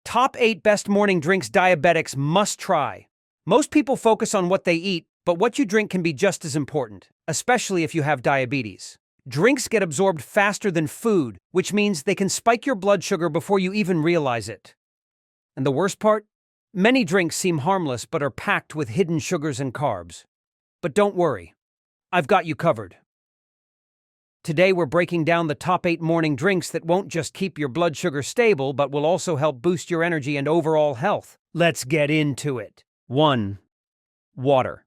Top 8 best morning drinks diabetics must try. Most people focus on what they eat, but what you drink can be just as important, especially if you have diabetes. Drinks get absorbed faster than food, which means they can spike your blood sugar before you even realize it. And the worst part? Many drinks seem harmless but are packed with hidden sugars and carbs. But don't worry, I've got you covered. Today we're breaking down the top 8 morning drinks that won't just keep your blood sugar stable but will also help boost your energy and overall health. Let's get into it. 1. Water.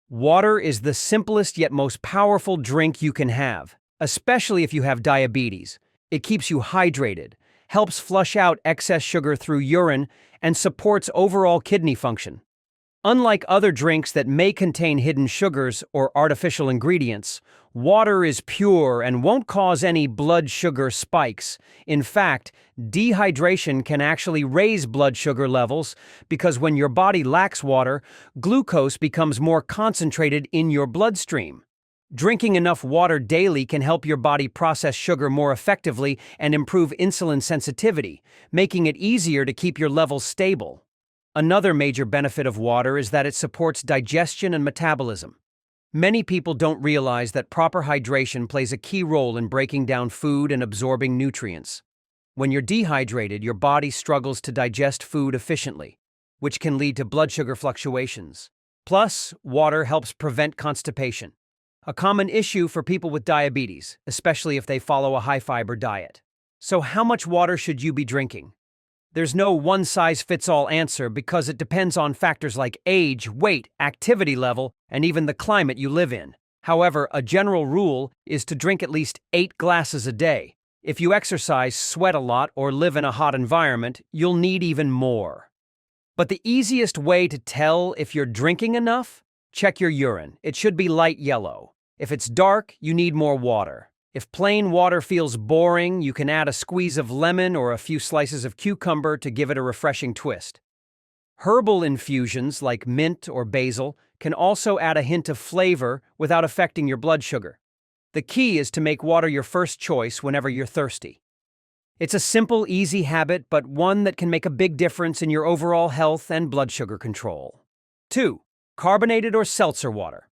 Water is the simplest yet most powerful drink you can have, especially if you have diabetes. It keeps you hydrated, helps flush out excess sugar through urine, and supports overall kidney function. Unlike other drinks that may contain hidden sugars or artificial ingredients, water is pure and won't cause any blood sugar spikes. In fact, dehydration can actually raise blood sugar levels because when your body lacks water, glucose becomes more concentrated in your bloodstream. Drinking enough water daily can help your body process sugar more effectively and improve insulin sensitivity, making it easier to keep your levels stable. Another major benefit of water is that it supports digestion and metabolism. Many people don't realize that proper hydration plays a key role in breaking down food and absorbing nutrients. When you're dehydrated, your body struggles to digest food efficiently, which can lead to blood sugar fluctuations. Plus, water helps prevent constipation, a common issue for people with diabetes, especially if they follow a high-fiber diet. So how much water should you be drinking? There's no one-size-fits-all answer because it depends on factors like age, weight, activity level, and even the climate you live in. However, a general rule is to drink at least 8 glasses a day. If you exercise, sweat a lot, or live in a hot environment, you'll need even more. But the easiest way to tell if you're drinking enough? Check your urine. It should be light yellow. If it's dark, you need more water. If plain water feels boring, you can add a squeeze of lemon or a few slices of cucumber to give it a refreshing twist. Herbal infusions like mint or basil can also add a hint of flavor without affecting your blood sugar. The key is to make water your first choice whenever you're thirsty. It's a simple, easy habit, but one that can make a big difference in your overall health and blood sugar control. 2. Carbonated or seltzer water.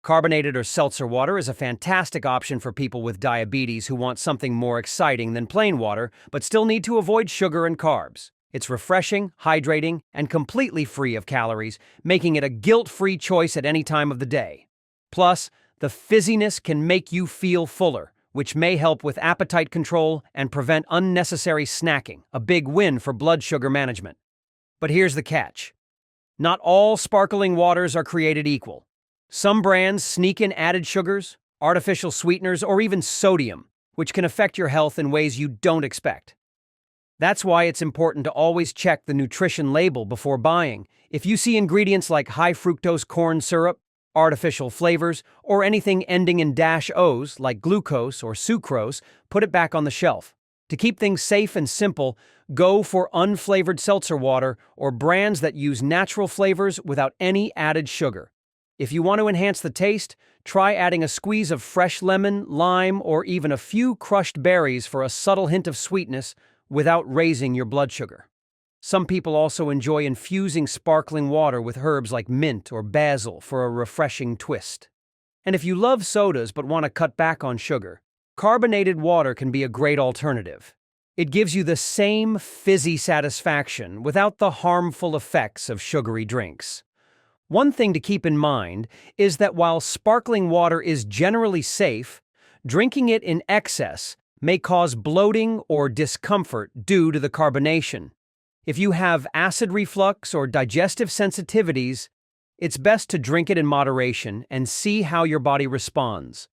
Carbonated or seltzer water is a fantastic option for people with diabetes who want something more exciting than plain water, but still need to avoid sugar and carbs. It's refreshing, hydrating, and completely free of calories, making it a guilt-free choice at any time of the day. Plus, the fizziness can make you feel fuller, which may help with appetite control and prevent unnecessary snacking, a big win for blood sugar management. But here's the catch. Not all sparkling waters are created equal. Some brands sneak in added sugars, artificial sweeteners, or even sodium, which can affect your health in ways you don't expect. That's why it's important to always check the nutrition label before buying. If you see ingredients like high fructose corn syrup, artificial flavors, or anything ending in -O's like glucose or sucrose, put it back on the shelf. To keep things safe and simple, go for unflavored seltzer water or brands that use natural flavors without any added sugar. If you want to enhance the taste, try adding a squeeze of fresh lemon, lime, or even a few crushed berries for a subtle hint of sweetness without raising your blood sugar. Some people also enjoy infusing sparkling water with herbs like mint or basil for a refreshing twist. And if you love sodas but want to cut back on sugar, carbonated water can be a great alternative. It gives you the same fizzy satisfaction without the harmful effects of sugary drinks. One thing to keep in mind is that while sparkling water is generally safe, drinking it in excess may cause bloating or discomfort due to the carbonation. If you have acid reflux or digestive sensitivities, it's best to drink it in moderation and see how your body responds.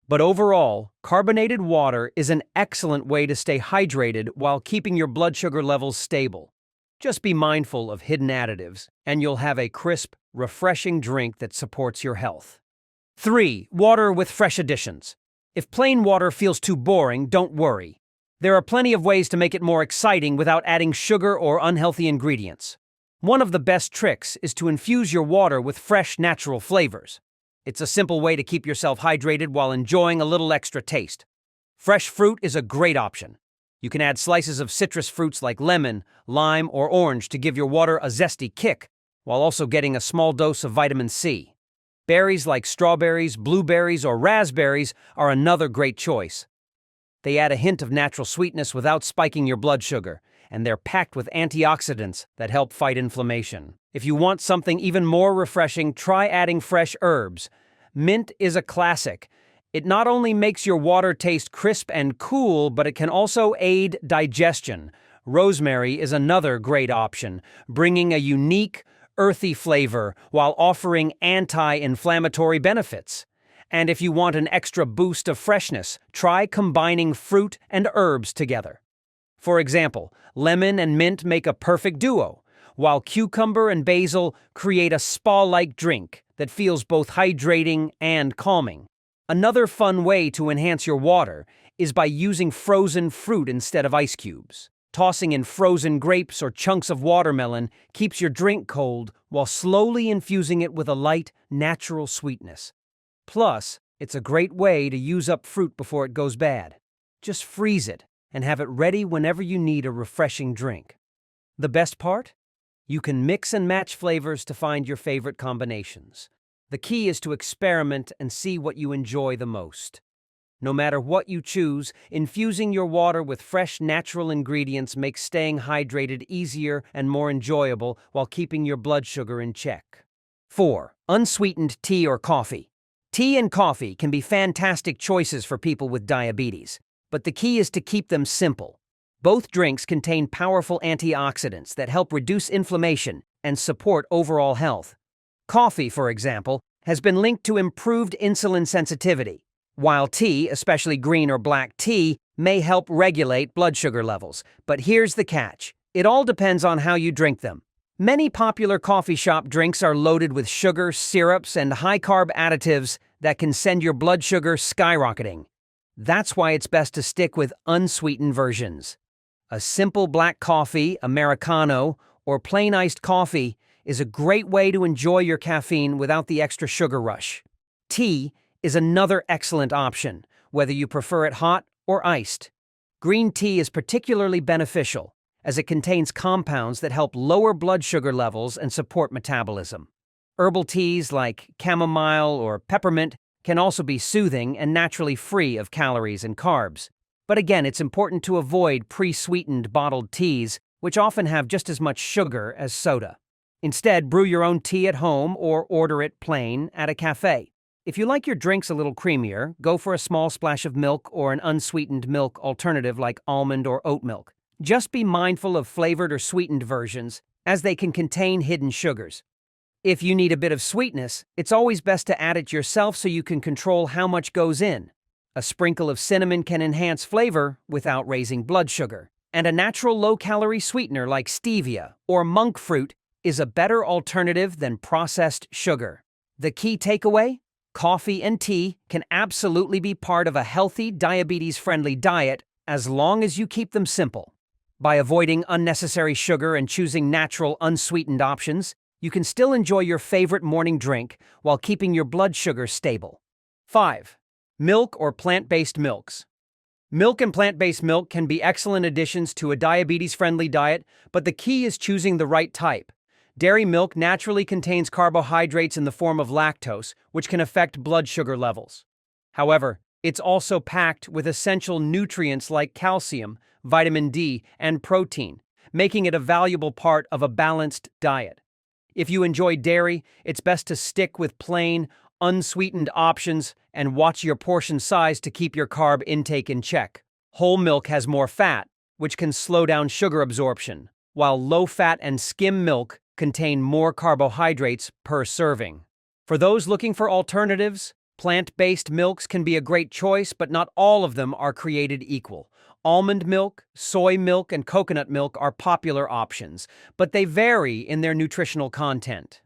But overall, carbonated water is an excellent way to stay hydrated while keeping your blood sugar levels stable. Just be mindful of hidden additives, and you'll have a crisp, refreshing drink that supports your health. 3. Water with fresh additions. If plain water feels too boring, don't worry. There are plenty of ways to make it more exciting without adding sugar or unhealthy ingredients. One of the best tricks is to infuse your water with fresh, natural flavors. It's a simple way to keep yourself hydrated while enjoying a little extra taste. Fresh fruit is a great option. You can add slices of citrus fruits like lemon, lime, or orange to give your water a zesty kick, while also getting a small dose of vitamin C. Berries like strawberries, blueberries, or raspberries are another great choice. They add a hint of natural sweetness without spiking your blood sugar, and they're packed with antioxidants that help fight inflammation. If you want something even more refreshing, try adding fresh herbs. Mint is a classic. It not only makes your water taste crisp and cool, but it can also aid digestion. Rosemary is another great option, bringing a unique, earthy flavor while offering anti-inflammatory benefits. And if you want an extra boost of freshness, try combining fruit and herbs together. For example, lemon and mint make a perfect duo, while cucumber and basil create a spa-like drink that feels both hydrating and calming. Another fun way to enhance your water is by using frozen fruit instead of ice cubes. Tossing in frozen grapes or chunks of watermelon keeps your drink cold while slowly infusing it with a light, natural sweetness. Plus, it's a great way to use up fruit before it goes bad. Just freeze it and have it ready whenever you need a refreshing drink. The best part? You can mix and match flavors to find your favorite combinations. The key is to experiment and see what you enjoy the most. No matter what you choose, infusing your water with fresh, natural ingredients makes staying hydrated easier and more enjoyable while keeping your blood sugar in check. 4. Unsweetened tea or coffee. Tea and coffee can be fantastic choices for people with diabetes, but the key is to keep them simple. Both drinks contain powerful antioxidants that help reduce inflammation and support overall health. Coffee, for example, has been linked to improved insulin sensitivity, while tea, especially green or black tea, may help regulate blood sugar levels. But here's the catch. It all depends on how you drink them. Many popular coffee shop drinks are loaded with sugar, syrups, and high-carb additives that can send your blood sugar skyrocketing. That's why it's best to stick with unsweetened versions. A simple black coffee, Americano, or plain iced coffee is a great way to enjoy your caffeine without the extra sugar rush. Tea is another excellent option, whether you prefer it hot or iced. Green tea is particularly beneficial, as it contains compounds that help lower blood sugar levels and support metabolism. Herbal teas like chamomile or peppermint can also be soothing and naturally free of calories and carbs. But again, it's important to avoid pre-sweetened bottled teas, which often have just as much sugar as soda. Instead, brew your own tea at home or order it plain at a cafe. If you like your drinks a little creamier, go for a small splash of milk or an unsweetened milk alternative like almond or oat milk. Just be mindful of flavored or sweetened versions, as they can contain hidden sugars. If you need a bit of sweetness, it's always best to add it yourself so you can control how much goes in. A sprinkle of cinnamon can enhance flavor without raising blood sugar. And a natural low-calorie sweetener like stevia or monk fruit is a better alternative than processed sugar. The key takeaway? Coffee and tea can absolutely be part of a healthy, diabetes-friendly diet as long as you keep them simple. By avoiding unnecessary sugar and choosing natural, unsweetened options, you can still enjoy your favorite morning drink while keeping your blood sugar stable. 5. Milk or plant-based milks. Milk and plant-based milk can be excellent additions to a diabetes-friendly diet, but the key is choosing the right type. Dairy milk naturally contains carbohydrates in the form of lactose, which can affect blood sugar levels. However, it's also packed with essential nutrients like calcium, vitamin D, and protein, making it a valuable part of a balanced diet. If you enjoy dairy, it's best to stick with plain, unsweetened options and watch your portion size to keep your carb intake in check. Whole milk has more fat, which can slow down sugar absorption, while low-fat and skim milk contain more carbohydrates per serving. For those looking for alternatives, plant-based milks can be a great choice, but not all of them are created equal. Almond milk, soy milk, and coconut milk are popular options, but they vary in their nutritional content.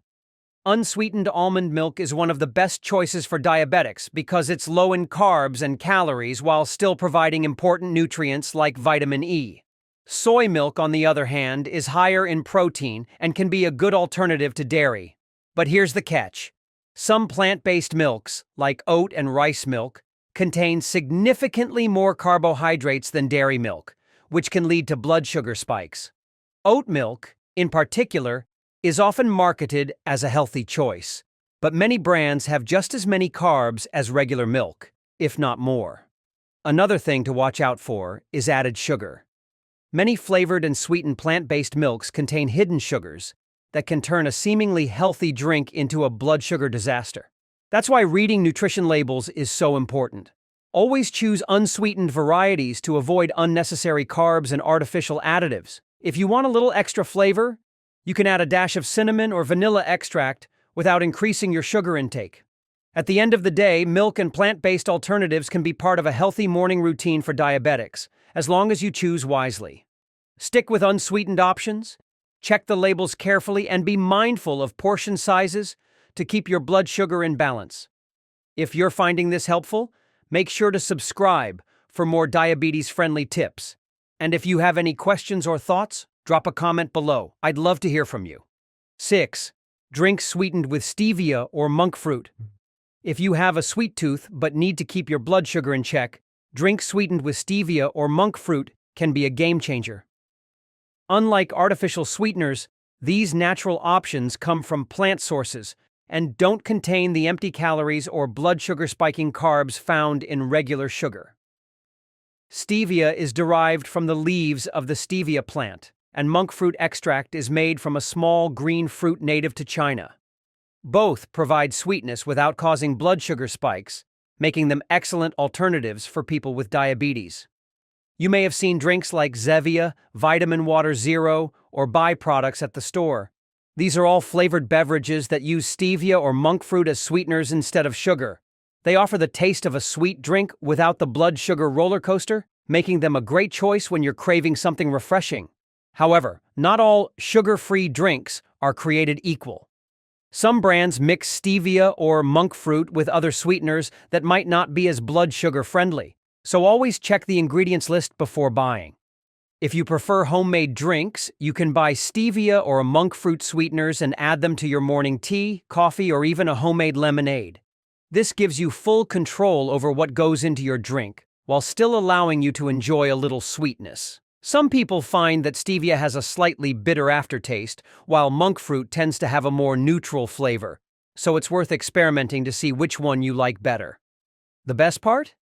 Unsweetened almond milk is one of the best choices for diabetics because it's low in carbs and calories while still providing important nutrients like vitamin E. Soy milk, on the other hand, is higher in protein and can be a good alternative to dairy. But here's the catch. Some plant-based milks, like oat and rice milk, contain significantly more carbohydrates than dairy milk, which can lead to blood sugar spikes. Oat milk, in particular, is often marketed as a healthy choice, but many brands have just as many carbs as regular milk, if not more. Another thing to watch out for is added sugar. Many flavored and sweetened plant-based milks contain hidden sugars that can turn a seemingly healthy drink into a blood sugar disaster. That's why reading nutrition labels is so important. Always choose unsweetened varieties to avoid unnecessary carbs and artificial additives. If you want a little extra flavor, you can add a dash of cinnamon or vanilla extract without increasing your sugar intake. At the end of the day, milk and plant-based alternatives can be part of a healthy morning routine for diabetics, as long as you choose wisely. Stick with unsweetened options, check the labels carefully, and be mindful of portion sizes to keep your blood sugar in balance. If you're finding this helpful, make sure to subscribe for more diabetes-friendly tips. And if you have any questions or thoughts, drop a comment below. I'd love to hear from you. 6. Drink sweetened with stevia or monk fruit. If you have a sweet tooth but need to keep your blood sugar in check, drink sweetened with stevia or monk fruit can be a game changer. Unlike artificial sweeteners, these natural options come from plant sources and don't contain the empty calories or blood sugar spiking carbs found in regular sugar. Stevia is derived from the leaves of the stevia plant, and monk fruit extract is made from a small green fruit native to China. Both provide sweetness without causing blood sugar spikes, making them excellent alternatives for people with diabetes. You may have seen drinks like Zevia, Vitamin Water Zero, or byproducts at the store. These are all flavored beverages that use stevia or monk fruit as sweeteners instead of sugar. They offer the taste of a sweet drink without the blood sugar roller coaster, making them a great choice when you're craving something refreshing. However, not all sugar-free drinks are created equal. Some brands mix stevia or monk fruit with other sweeteners that might not be as blood sugar friendly, so always check the ingredients list before buying. If you prefer homemade drinks, you can buy stevia or monk fruit sweeteners and add them to your morning tea, coffee, or even a homemade lemonade. This gives you full control over what goes into your drink, while still allowing you to enjoy a little sweetness. Some people find that stevia has a slightly bitter aftertaste, while monk fruit tends to have a more neutral flavor, so it's worth experimenting to see which one you like better. The best part?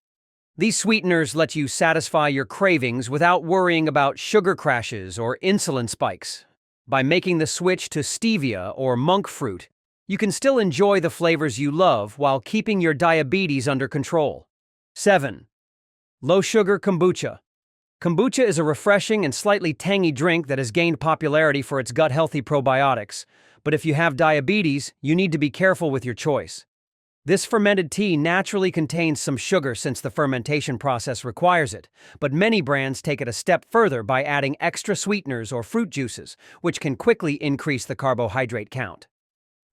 These sweeteners let you satisfy your cravings without worrying about sugar crashes or insulin spikes. By making the switch to stevia or monk fruit, you can still enjoy the flavors you love while keeping your diabetes under control. 7. Low-sugar kombucha. Kombucha is a refreshing and slightly tangy drink that has gained popularity for its gut-healthy probiotics, but if you have diabetes, you need to be careful with your choice. This fermented tea naturally contains some sugar since the fermentation process requires it, but many brands take it a step further by adding extra sweeteners or fruit juices, which can quickly increase the carbohydrate count.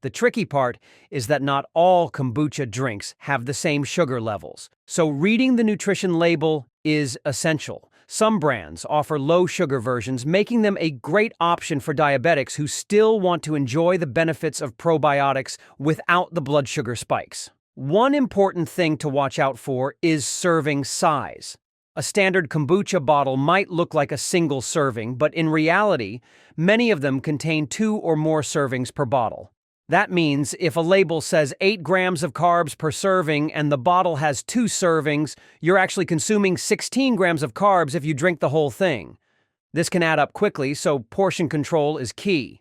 The tricky part is that not all kombucha drinks have the same sugar levels, so reading the nutrition label is essential. Some brands offer low-sugar versions, making them a great option for diabetics who still want to enjoy the benefits of probiotics without the blood sugar spikes. One important thing to watch out for is serving size. A standard kombucha bottle might look like a single serving, but in reality, many of them contain 2 or more servings per bottle. That means if a label says 8 grams of carbs per serving and the bottle has 2 servings, you're actually consuming 16 grams of carbs if you drink the whole thing. This can add up quickly, so portion control is key.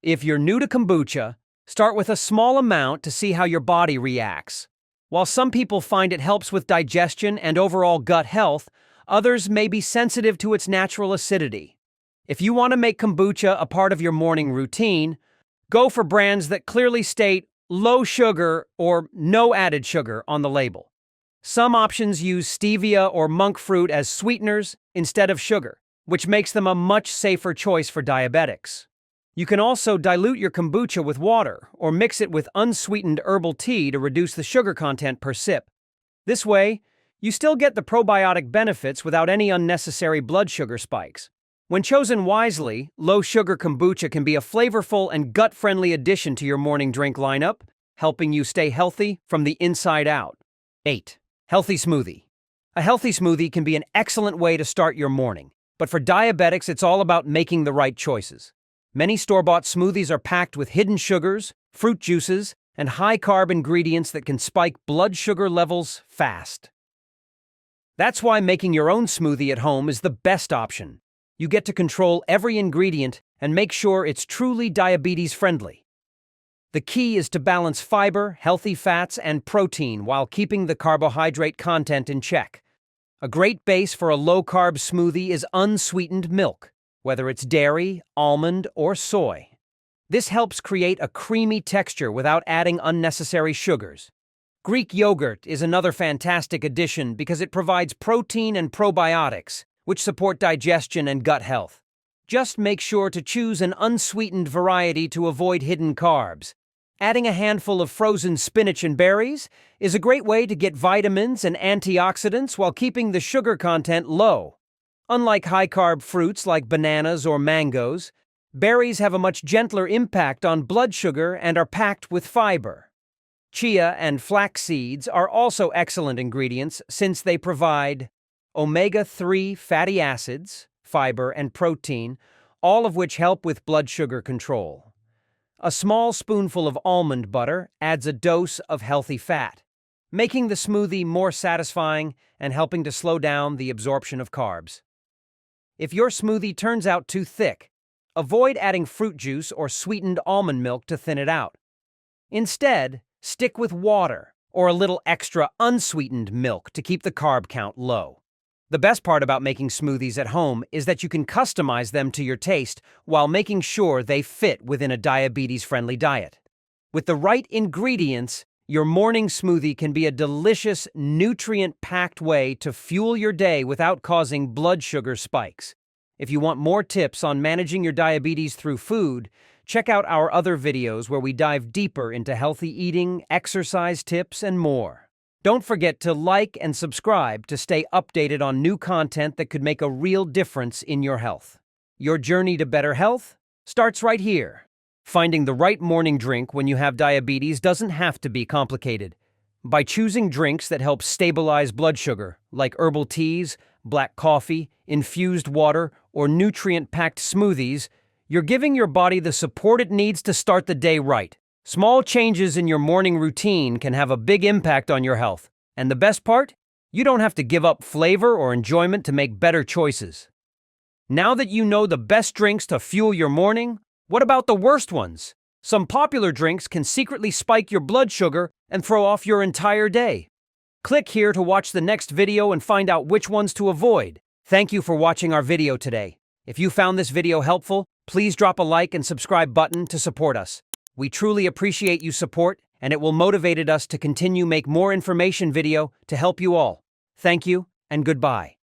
If you're new to kombucha, start with a small amount to see how your body reacts. While some people find it helps with digestion and overall gut health, others may be sensitive to its natural acidity. If you want to make kombucha a part of your morning routine, go for brands that clearly state low sugar or no added sugar on the label. Some options use stevia or monk fruit as sweeteners instead of sugar, which makes them a much safer choice for diabetics. You can also dilute your kombucha with water or mix it with unsweetened herbal tea to reduce the sugar content per sip. This way, you still get the probiotic benefits without any unnecessary blood sugar spikes. When chosen wisely, low-sugar kombucha can be a flavorful and gut-friendly addition to your morning drink lineup, helping you stay healthy from the inside out. 8. Healthy smoothie. A healthy smoothie can be an excellent way to start your morning, but for diabetics, it's all about making the right choices. Many store-bought smoothies are packed with hidden sugars, fruit juices, and high-carb ingredients that can spike blood sugar levels fast. That's why making your own smoothie at home is the best option. You get to control every ingredient and make sure it's truly diabetes-friendly. The key is to balance fiber, healthy fats, and protein while keeping the carbohydrate content in check. A great base for a low-carb smoothie is unsweetened milk, whether it's dairy, almond, or soy. This helps create a creamy texture without adding unnecessary sugars. Greek yogurt is another fantastic addition because it provides protein and probiotics, which support digestion and gut health. Just make sure to choose an unsweetened variety to avoid hidden carbs. Adding a handful of frozen spinach and berries is a great way to get vitamins and antioxidants while keeping the sugar content low. Unlike high-carb fruits like bananas or mangoes, berries have a much gentler impact on blood sugar and are packed with fiber. Chia and flax seeds are also excellent ingredients since they provide omega-3 fatty acids, fiber, and protein, all of which help with blood sugar control. A small spoonful of almond butter adds a dose of healthy fat, making the smoothie more satisfying and helping to slow down the absorption of carbs. If your smoothie turns out too thick, avoid adding fruit juice or sweetened almond milk to thin it out. Instead, stick with water or a little extra unsweetened milk to keep the carb count low. The best part about making smoothies at home is that you can customize them to your taste while making sure they fit within a diabetes-friendly diet. With the right ingredients, your morning smoothie can be a delicious, nutrient-packed way to fuel your day without causing blood sugar spikes. If you want more tips on managing your diabetes through food, check out our other videos where we dive deeper into healthy eating, exercise tips, and more. Don't forget to like and subscribe to stay updated on new content that could make a real difference in your health. Your journey to better health starts right here. Finding the right morning drink when you have diabetes doesn't have to be complicated. By choosing drinks that help stabilize blood sugar, like herbal teas, black coffee, infused water, or nutrient-packed smoothies, you're giving your body the support it needs to start the day right. Small changes in your morning routine can have a big impact on your health. And the best part? You don't have to give up flavor or enjoyment to make better choices. Now that you know the best drinks to fuel your morning, what about the worst ones? Some popular drinks can secretly spike your blood sugar and throw off your entire day. Click here to watch the next video and find out which ones to avoid. Thank you for watching our video today. If you found this video helpful, please drop a like and subscribe button to support us. We truly appreciate your support, and it will motivate us to continue make more information video to help you all. Thank you, and goodbye.